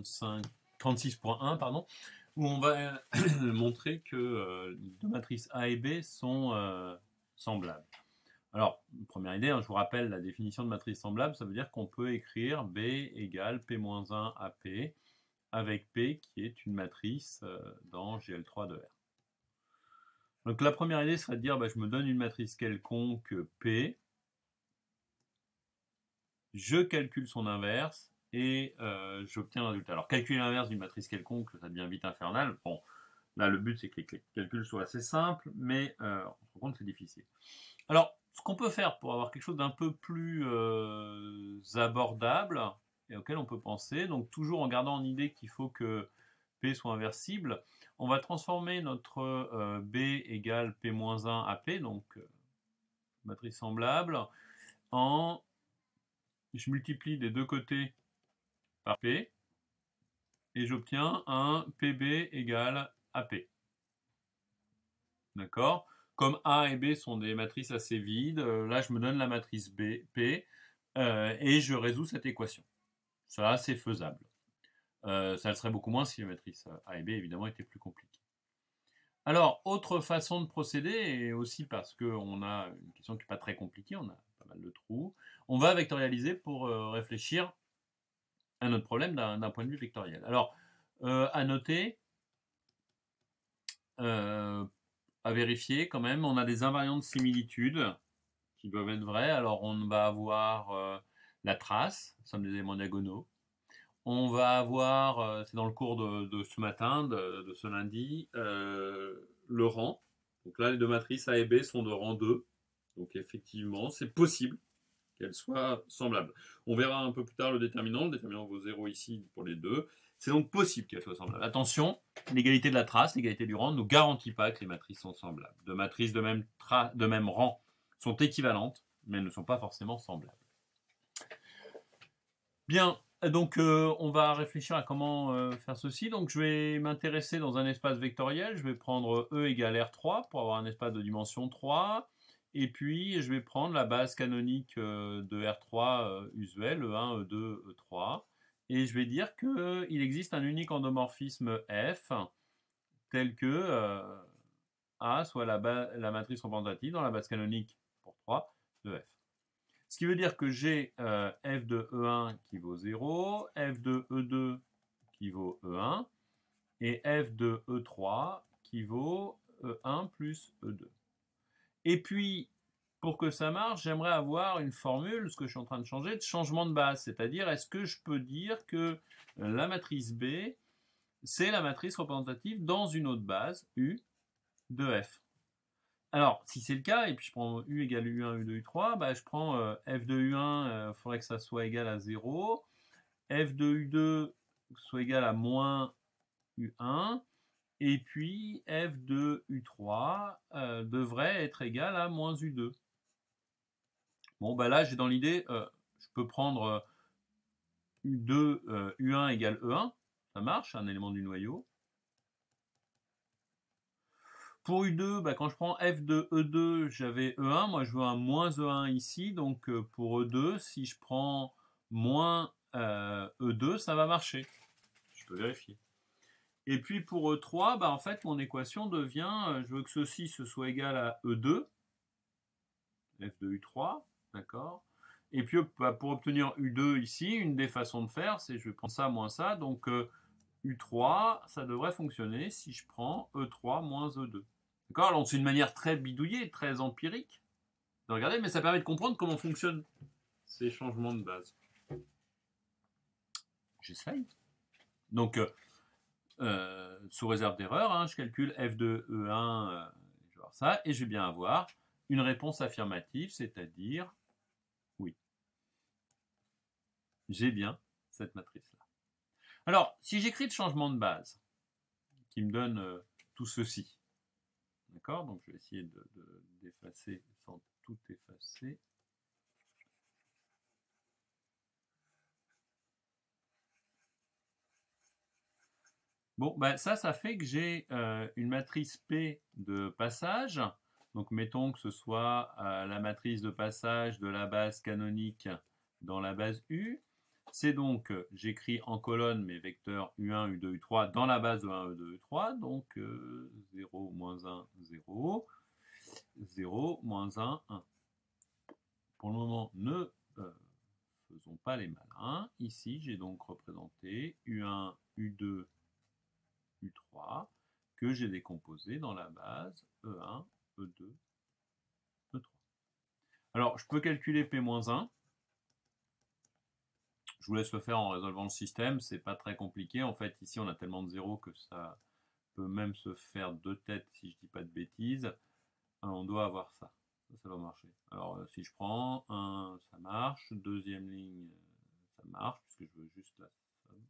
36.1, pardon, où on va montrer que deux matrices A et B sont semblables. Alors, première idée, hein, je vous rappelle la définition de matrice semblable, ça veut dire qu'on peut écrire B égale P-1 AP avec P qui est une matrice dans GL3 de R. Donc la première idée serait de dire, je me donne une matrice quelconque P, je calcule son inverse et j'obtiens un résultat. Alors calculer l'inverse d'une matrice quelconque, ça devient vite infernal. Bon, là le but c'est que les calculs soient assez simples, mais on se rend compte que c'est difficile. Alors, ce qu'on peut faire pour avoir quelque chose d'un peu plus abordable et auquel on peut penser, donc toujours en gardant en idée qu'il faut que P soit inversible, on va transformer notre B égale P-1 AP, donc matrice semblable, en je multiplie des deux côtés par P et j'obtiens un PB égale AP. D'accord? Comme A et B sont des matrices assez vides, là je me donne la matrice B, P, et je résous cette équation. Ça, c'est faisable. Ça le serait beaucoup moins si les matrices A et B, évidemment, étaient plus compliquées. Alors, autre façon de procéder, et aussi parce qu'on a une question qui n'est pas très compliquée, on a pas mal de trous, on va vectorialiser pour réfléchir à notre problème d'un point de vue vectoriel. Alors, à noter, à vérifier quand même, on a des invariants de similitude qui doivent être vrais. Alors on va avoir la trace, somme des éléments diagonaux. On va avoir, c'est dans le cours de ce matin, de ce lundi, le rang. Donc là, les deux matrices A et B sont de rang 2. Donc effectivement, c'est possible qu'elles soient semblables. On verra un peu plus tard le déterminant vaut 0 ici pour les deux. C'est donc possible qu'elles soient semblables. Attention, l'égalité de la trace, l'égalité du rang ne nous garantit pas que les matrices sont semblables. Deux matrices de même rang sont équivalentes, mais ne sont pas forcément semblables. Bien, donc on va réfléchir à comment faire ceci. Donc je vais m'intéresser dans un espace vectoriel. Je vais prendre E égale R3 pour avoir un espace de dimension 3. Et puis je vais prendre la base canonique de R3 usuelle, E1, E2, E3. Et je vais dire qu'il existe un unique endomorphisme F tel que A soit la matrice représentative dans la base canonique pour 3 de F. Ce qui veut dire que j'ai f de E1 qui vaut 0, f de E2 qui vaut E1, et f de E3 qui vaut E1 plus E2. Et puis, pour que ça marche, j'aimerais avoir une formule, ce que je suis en train de changer, de changement de base. C'est-à-dire, est-ce que je peux dire que la matrice B, c'est la matrice représentative dans une autre base, U, de F. Alors, si c'est le cas, et puis je prends U égale U1, U2, U3, je prends F de U1, il faudrait que ça soit égal à 0. F de U2 soit égal à moins U1. Et puis F de U3 devrait être égal à moins U2. Bon, là, j'ai dans l'idée, je peux prendre U2, U1 égale E1. Ça marche, un élément du noyau. Pour U2, quand je prends f de E2, j'avais E1. Moi, je veux un moins E1 ici. Donc, pour E2, si je prends moins E2, ça va marcher. Je peux vérifier. Et puis, pour E3, en fait, mon équation devient, je veux que ceci ce soit égal à E2, f de U3, d'accord. Et puis, pour obtenir U2 ici, une des façons de faire, c'est je vais prendre ça moins ça. Donc, U3, ça devrait fonctionner si je prends E3 moins E2. D'accord? Alors, c'est une manière très bidouillée, très empirique de regarder, mais ça permet de comprendre comment fonctionnent ces changements de base. J'essaye. Donc, sous réserve d'erreur, je calcule f de E1, je vais voir ça, et je vais bien avoir une réponse affirmative, c'est-à-dire oui. J'ai bien cette matrice-là. Alors, si j'écris le changement de base, qui me donne tout ceci, d'accord? Donc, je vais essayer d'effacer sans tout effacer. Bon, ça fait que j'ai une matrice P de passage. Donc, mettons que ce soit la matrice de passage de la base canonique dans la base U. C'est donc, j'écris en colonne mes vecteurs U1, U2, U3 dans la base de 1, U2, U3. Donc 0, moins 1, 0. 0, moins 1, 1. Pour le moment, ne faisons pas les malins. Ici, j'ai donc représenté U1, U2, U3 que j'ai décomposé dans la base E1, E2, E3. Alors, je peux calculer P-1. Je vous laisse le faire en résolvant le système. C'est pas très compliqué. En fait, ici, on a tellement de zéros que ça peut même se faire deux têtes si je dis pas de bêtises. On doit avoir ça. Ça va marcher. Alors, si je prends 1, ça marche. Deuxième ligne, ça marche, puisque je veux juste la somme.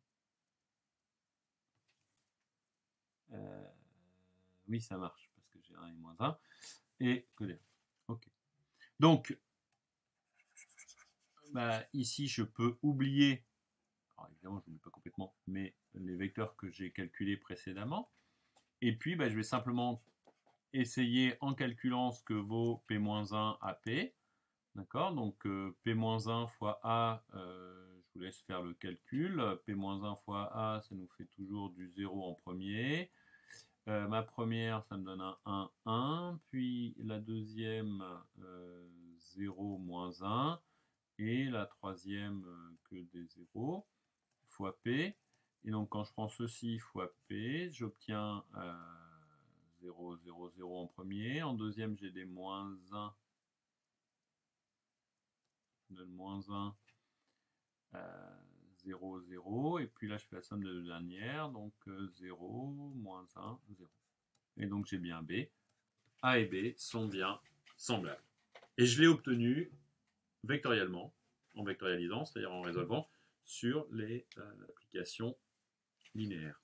Oui, ça marche, parce que j'ai 1 et moins 1. Et que les... Ok. Donc, bah, ici, je peux oublier, alors évidemment, je n'oublie pas complètement, mais les vecteurs que j'ai calculés précédemment. Et puis, bah, je vais simplement essayer en calculant ce que vaut P-1 à P. D'accord, donc P-1 fois A, je vous laisse faire le calcul. P-1 fois A, ça nous fait toujours du 0 en premier. Ma première, ça me donne un 1, 1. Puis la deuxième, 0, moins 1. Et la troisième, que des 0, fois P. Et donc quand je prends ceci fois P, j'obtiens 0, 0, 0 en premier. En deuxième, j'ai des moins 1. De moins 1, 0, 0. Et puis là, je fais la somme de deux dernières. Donc 0, moins 1, 0. Et donc j'ai bien B. A et B sont bien semblables. Et je l'ai obtenu vectoriellement, en vectorialisant, c'est-à-dire en résolvant sur les applications linéaires.